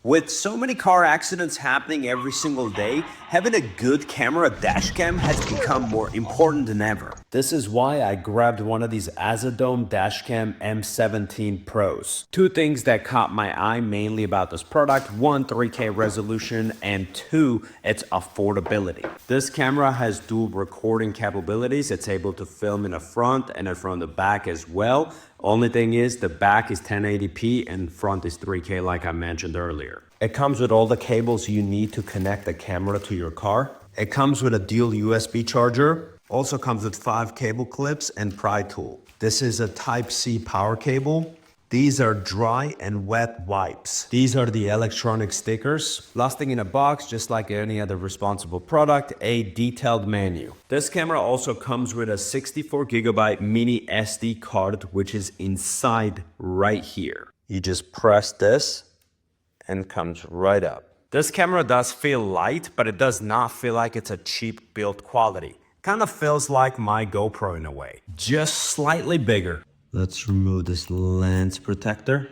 With so many car accidents happening every single day, having a good camera dashcam has become more important than ever. This is why I grabbed one of these AZDOME M17 Pros. Two things that caught my eye mainly about this product: one, 3K resolution, and two, its affordability. This camera has dual recording capabilities. It's able to film in the front and from the back as well. Only thing is, the back is 1080p and front is 3K like I mentioned earlier. It comes with all the cables you need to connect the camera to your car. It comes with a dual USB charger. Also comes with 5 cable clips and pry tool. This is a Type-C power cable. These are dry and wet wipes. These are the electronic stickers. Last thing in a box, just like any other responsible product, a detailed menu. This camera also comes with a 64GB mini SD card, which is inside right here. You just press this and comes right up. This camera does feel light, but it does not feel like it's a cheap build quality. Kind of feels like my GoPro in a way, just slightly bigger. Let's remove this lens protector.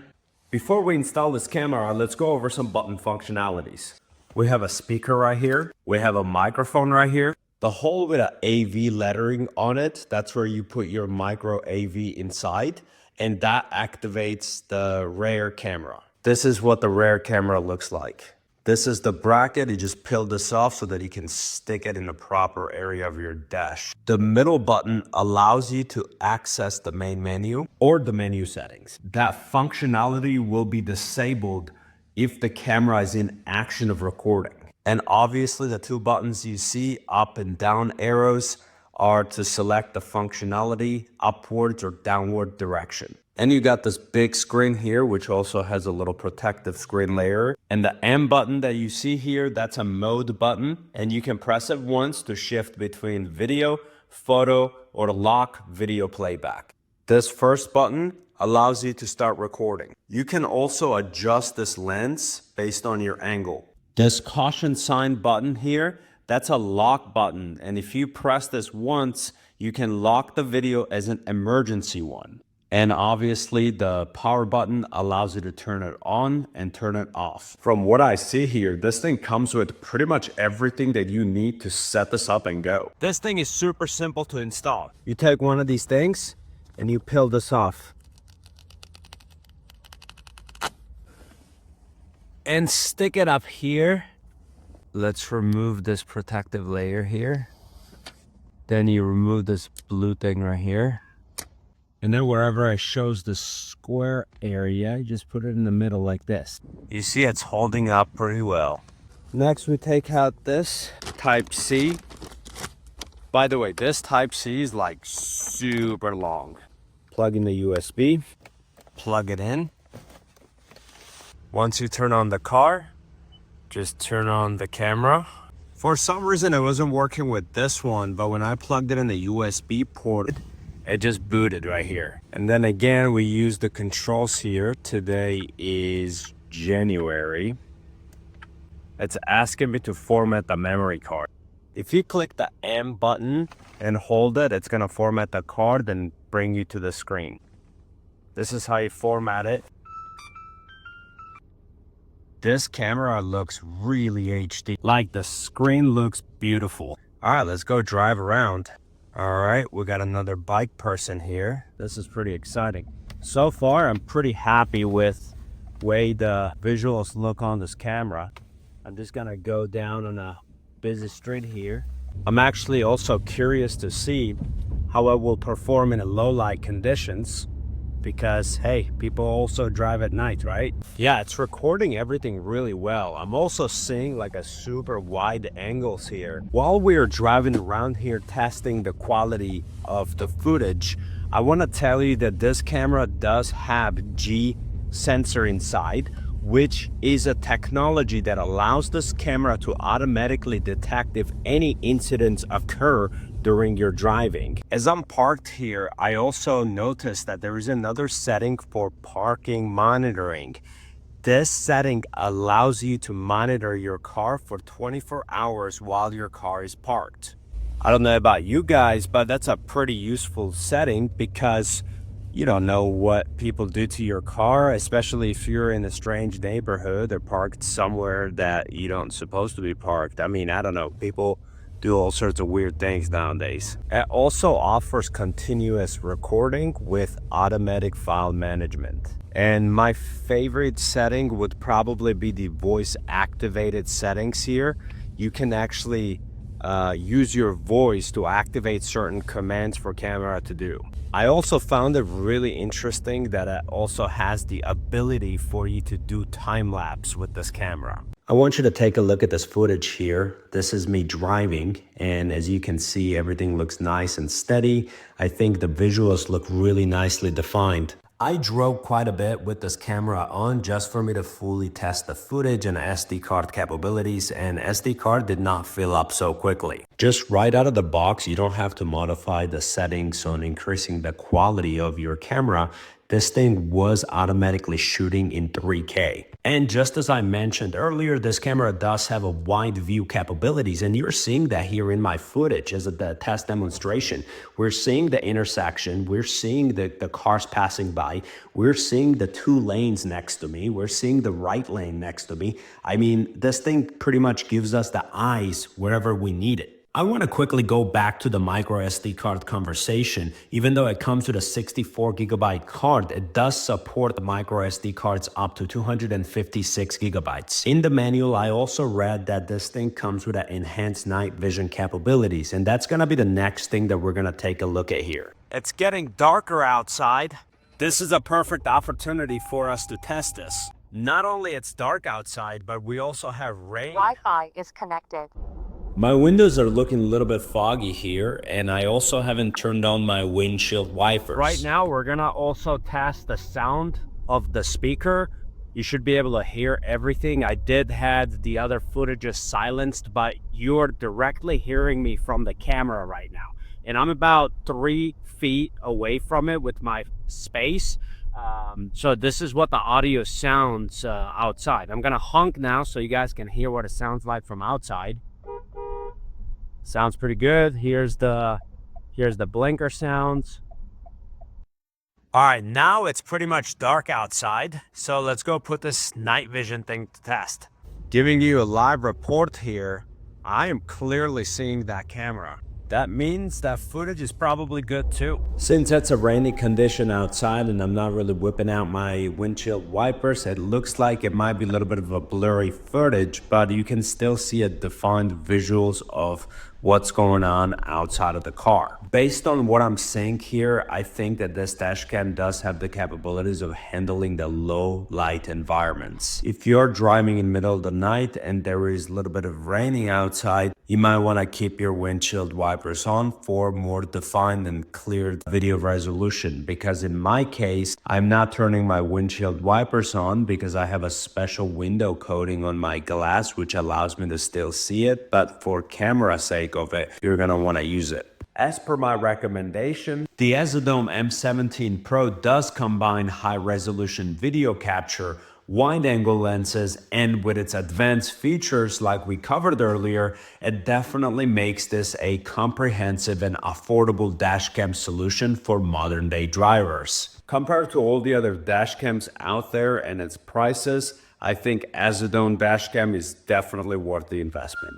Before we install this camera, let's go over some button functionalities. We have a speaker right here. We have a microphone right here. The hole with an AV lettering on it, that's where you put your micro AV inside, and that activates the rear camera. This is what the rear camera looks like. This is the bracket. You just peel this off so that you can stick it in the proper area of your dash. The middle button allows you to access the main menu or the menu settings. That functionality will be disabled if the camera is in action of recording. And obviously the two buttons you see, up and down arrows, are to select the functionality upwards or downward direction. And you got this big screen here, which also has a little protective screen layer. And the M button that you see here, that's a mode button. And you can press it once to shift between video, photo, or lock video playback. This first button allows you to start recording. You can also adjust this lens based on your angle. This caution sign button here, that's a lock button. And if you press this once, you can lock the video as an emergency one. And obviously the power button allows you to turn it on and turn it off. From what I see here, this thing comes with pretty much everything that you need to set this up and go. This thing is super simple to install. You take one of these things and you peel this off. And stick it up here. Let's remove this protective layer here. Then you remove this blue thing right here. And then wherever it shows the square area, you just put it in the middle like this. You see it's holding up pretty well. Next, we take out this Type-C. By the way, this Type-C is like super long. Plug in the USB, plug it in. Once you turn on the car, just turn on the camera. For some reason, it wasn't working with this one, but when I plugged it in the USB port, it just booted right here. And then again, we use the controls here. Today is January. It's asking me to format the memory card. If you click the M button and hold it, it's gonna format the card and bring you to the screen. This is how you format it. This camera looks really HD. Like, the screen looks beautiful. All right, let's go drive around. All right, we got another bike person here. This is pretty exciting. So far, I'm pretty happy with the way the visuals look on this camera. I'm just gonna go down on a busy street here. I'm actually also curious to see how it will perform in low light conditions, because hey, people also drive at night, right? Yeah, it's recording everything really well. I'm also seeing like a super wide angles here. While we're driving around here testing the quality of the footage, I want to tell you that this camera does have G sensor inside, which is a technology that allows this camera to automatically detect if any incidents occur during your driving. As I'm parked here, I also noticed that there is another setting for parking monitoring. This setting allows you to monitor your car for 24 hours while your car is parked. I don't know about you guys, but that's a pretty useful setting because You don't know what people do to your car, especially if you're in a strange neighborhood or parked somewhere that you don't supposed to be parked. I mean, I don't know. People do all sorts of weird things nowadays. It also offers continuous recording with automatic file management. And my favorite setting would probably be the voice activated settings here. You can actually use your voice to activate certain commands for camera to do. I also found it really interesting that it also has the ability for you to do time lapse with this camera. I want you to take a look at this footage here. This is me driving, and as you can see, everything looks nice and steady. I think the visuals look really nicely defined. I drove quite a bit with this camera on just for me to fully test the footage and SD card capabilities, and SD card did not fill up so quickly. Just right out of the box, you don't have to modify the settings on increasing the quality of your camera. This thing was automatically shooting in 3K. And just as I mentioned earlier, this camera does have a wide view capabilities, and you're seeing that here in my footage as a test demonstration. We're seeing the intersection, we're seeing the cars passing by, we're seeing the two lanes next to me, we're seeing the right lane next to me. I mean, this thing pretty much gives us the eyes wherever we need it. I want to quickly go back to the microSD card conversation. Even though it comes with a 64GB card, it does support the microSD cards up to 256GB. In the manual, I also read that this thing comes with an enhanced night vision capabilities, and that's going to be the next thing that we're going to take a look at here. It's getting darker outside. This is a perfect opportunity for us to test this. Not only it's dark outside, but we also have rain. Wi-Fi is connected. My windows are looking a little bit foggy here, and I also haven't turned on my windshield wipers. Right now, we're gonna also test the sound of the speaker. You should be able to hear everything. I did have the other footages silenced, but you're directly hearing me from the camera right now. And I'm about 3 feet away from it with my space. So this is what the audio sounds outside. I'm gonna honk now so you guys can hear what it sounds like from outside. Sounds pretty good. Here's the blinker sounds. All right, now it's pretty much dark outside. So let's go put this night vision thing to test. Giving you a live report here. I am clearly seeing that camera. That means that footage is probably good too. Since it's a rainy condition outside and I'm not really whipping out my windshield wipers, it looks like it might be a little bit of a blurry footage, but you can still see a defined visuals of what's going on outside of the car. Based on what I'm seeing here, I think that this dash cam does have the capabilities of handling the low light environments. If you're driving in the middle of the night and there is a little bit of raining outside, you might want to keep your windshield wipers on for more defined and clear video resolution, because in my case, I'm not turning my windshield wipers on because I have a special window coating on my glass which allows me to still see it, but for camera sake of it, you're going to want to use it. As per my recommendation, the AZDOME M17 Pro does combine high-resolution video capture, wide-angle lenses, and with its advanced features like we covered earlier, it definitely makes this a comprehensive and affordable dashcam solution for modern-day drivers. Compared to all the other dashcams out there and its prices, I think AZDOME dashcam is definitely worth the investment.